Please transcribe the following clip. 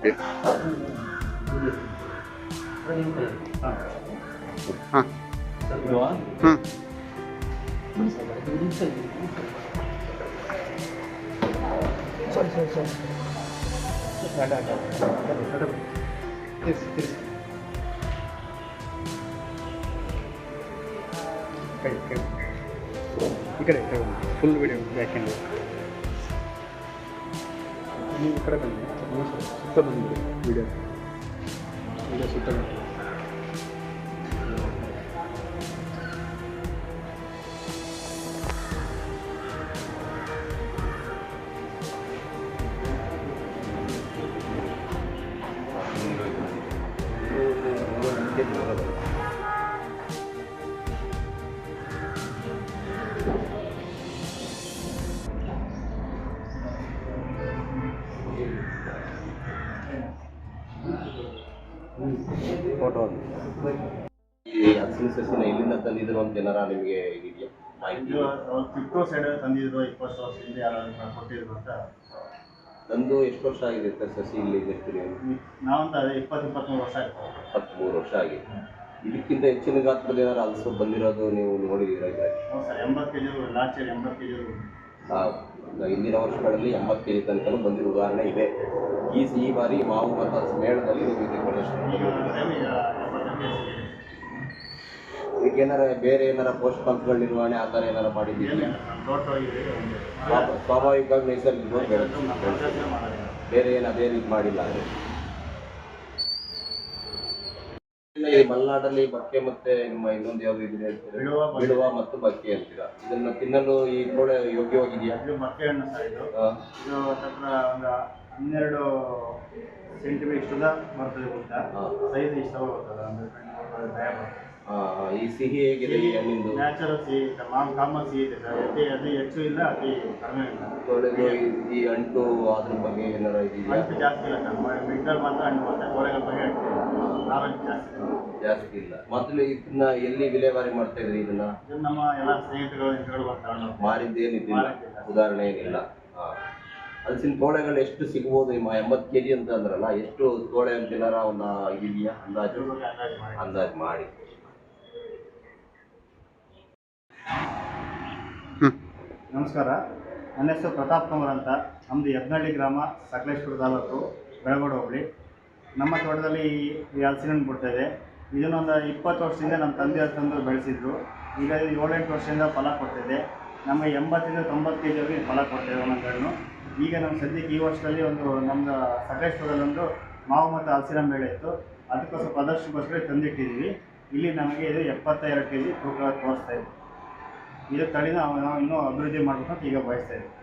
Okay ಹಾಂ ಹ್ಞೂ ಈ ಕಡೆ ಫುಲ್ ವಿಡಿಯೋ ಬ್ಯಾಕ್ ಹ್ಯಾಂಡ್ ನೀವು ಈ ಕಡೆ ಬನ್ನಿ ಸುತ್ತ ಬಂದಿದೆ ವಿಡಿಯೋ ಸುತ್ತ ಬಂದು ಫೋಟೋ ಈ ಹಸಿರು ಸಸಿನ ಎಲ್ಲಿಂದ ತಂದಿದ್ರು ಅಂತ ಏನಾರ ನಿಮಗೆ ಇದೆಯಾ ಮಾಹಿತಿ? ಕಿತ್ತೂರು ಸೈಡ್ ತಂದಿದ್ರು 20 ವರ್ಷದಿಂದ ಯಾರು ಕೊಟ್ಟಿದ್ರು ಅಂತ. ನಂದು ಎಷ್ಟು ವರ್ಷ ಆಗಿದೆ ಸರ್ ಸಸಿ ಇಲ್ಲಿ ಇರ್ತೀರಿ? ನಾವಂತ 20-23 ವರ್ಷ ಆಯ್ತು. 23 ವರ್ಷ ಆಗಿದೆ. ಇದಕ್ಕಿಂತ ಹೆಚ್ಚಿನ ಗಾತ್ರದ ಏನಾರು ಹಲಸು ಬಂದಿರೋದು ನೀವು ನೋಡಿದ್ದೀರಾ? ಹೌದು sir, 80 kg last year 80 kg. ಹಿಂದಿನ ವರ್ಷಗಳಲ್ಲಿ 80 kg ತನಕ ಬಂದಿರೋ ಉದಾಹರಣೆ ಇದೆ. ಈ ಬಾರಿ ಮಾವು ಮತ್ತು ಹಲಸು ಮೇಳದಲ್ಲಿ ನೀವು ಪ್ರದರ್ಶನ ಇದಕ್ಕೇನಾರ ಬೇರೆ ಏನಾರ ಪೋಷಕಾಂಶಗಳ ನಿರ್ವಹಣೆ ಆ ಥರ ಏನಾರ ಮಾಡಿದ್ದೀವಿ? ಸ್ವಾಭಾವಿಕವಾಗಿ ನೈಸರ್ಗಿಕವಾಗಿ ಬೇರೆ ಏನು ಅದೇ ರೀತಿ ಮಾಡಿಲ್ಲ. ಈ ಮಲೆನಾಡಲ್ಲಿ ಬಕ್ಕೆ ಮತ್ತೆ ನಿಮ್ಮ ಇನ್ನೊಂದು ಯಾವ್ದು ಇದೆ ಹೇಳ್ತೀರಾ? ಬಿಡುವ ಮತ್ತು ಬಕ್ಕೆ ಅಂತೀರಾ. ಇದನ್ನ ತಿನ್ನಲು ಈ ಕೋಳೆ ಯೋಗ್ಯವಾಗಿದೆಯಾ? ಇದು ಬಕ್ಕೆ ಹಣ್ಣು ಸರ್. ಇದು ಒಂದು 12 ಸೆಂಟಿಮೀಟರ್ ಇಷ್ಟದ ಬರ್ತದೆ ಗೊತ್ತ. ಸೈಜ್ ಇಷ್ಟ ಬರ್ತದೆ ಅಂದ್ರೆ ಈ ಸಿಹಿ ಹೇಗಿದೆ ಈ ಹಣ್ಣಿಂದು? ನ್ಯಾಚುರಲ್ ಸಿಹಿ ಇದೆ, ಕಾಮನ್ ಸಿಹಿ ಇದೆ ಸರ್. ಅದು ಹೆಚ್ಚು ಇಲ್ಲ, ಅತಿ ಕಡಿಮೆ ಇಲ್ಲ. ಈ ಅಂಟು ಅದ್ರ ಬಗ್ಗೆ ಏನಾರ ಇದೆಯಾ? ಅಂಟು ಜಾಸ್ತಿ ಇಲ್ಲ ಸರ್. ಮಿಂಟಲ್ ಮಾತ್ರ ಹಣ್ಣು ಬರ್ತದೆ, ಕೋಳೆಗಳ ಬಗ್ಗೆ ಜಾಸ್ತಿ ಇಲ್ಲ. ಮೊದಲು ಇದನ್ನ ಎಲ್ಲಿ ವಿಲೇವಾರಿ ಮಾಡ್ತಾ ಇದ್ರಿ? ಇದನ್ನ ನಮ್ಮ ಎಲ್ಲ ಸ್ನೇಹಿತರು ಬರ್ತಾರೆ. ಮಾರಿದ್ದೇನಿದ್ದಿಲ್ಲ, ಉದಾಹರಣೆ ಏನಿಲ್ಲ. ಹಲಸಿನ ತೋಳೆಗಳು ಎಷ್ಟು ಸಿಗ್ಬೋದು? 80 kg ಅಂತ ಅಂದ್ರಲ್ಲ, ಎಷ್ಟು ತೋಳೆ ಅಂತ ಏನಾರ ಒಂದು ಇದೆಯಾ ಅಂದಾಜು ಮಾಡಿ? ನಮಸ್ಕಾರ, ನನ್ನ ಹೆಸರು ಪ್ರತಾಪ್ ಕುಮಾರ್ ಅಂತ. ನಮ್ಮದು ಯತ್ನಹಳ್ಳಿ ಗ್ರಾಮ, ಸಕಲೇಶ್ಪುರ ತಾಲೂಕು, ಬೆಳಗೋಡು ಹೋಬಳಿ. ನಮ್ಮ ತೋಟದಲ್ಲಿ ಈ ಹಲಸಿನ ಹಣ್ಣು ಬಿಡ್ತಾಯಿದೆ. ಇದನ್ನೊಂದು 20 ವರ್ಷದಿಂದ ನಮ್ಮ ತಂದೆಯವ್ರು ತಂದು ಬೆಳೆಸಿದ್ರು. ಈಗ 7-8 ವರ್ಷದಿಂದ ಫಲ ಕೊಡ್ತಾಯಿದೆ. ನಮ್ಮ 80-90 kg ಫಲ ಕೊಡ್ತಾಯಿದೆ ಒಂದೊಂದು ಹಣ್ಣು. ಈಗ ನಮ್ಮ ಸದ್ಯಕ್ಕೆ ಈ ವರ್ಷದಲ್ಲಿ ನಮ್ಮದು ಸಕಲೇಶ್ಪುರದಲ್ಲಿ ಒಂದು ಮಾವು ಮತ್ತು ಹಲಸಿನ ಮೇಳ ಇತ್ತು. ಅದಕ್ಕೋಸ್ಕರ ಪ್ರದರ್ಶನಕ್ಕೋಸ್ಕರ ತಂದಿಟ್ಟಿದ್ದೀವಿ. ಇಲ್ಲಿ ನಮಗೆ ಇದು 72 kg ತೂಕ ತೋರಿಸ್ತಾ ಇದೆ. ಇದು ತಳಿನ ನಾವು ಇನ್ನೂ ಅಭಿವೃದ್ಧಿ ಮಾಡಬೇಕಂತ ಈಗ ಬಯಸ್ತಾ ಇದ್ದೀವಿ.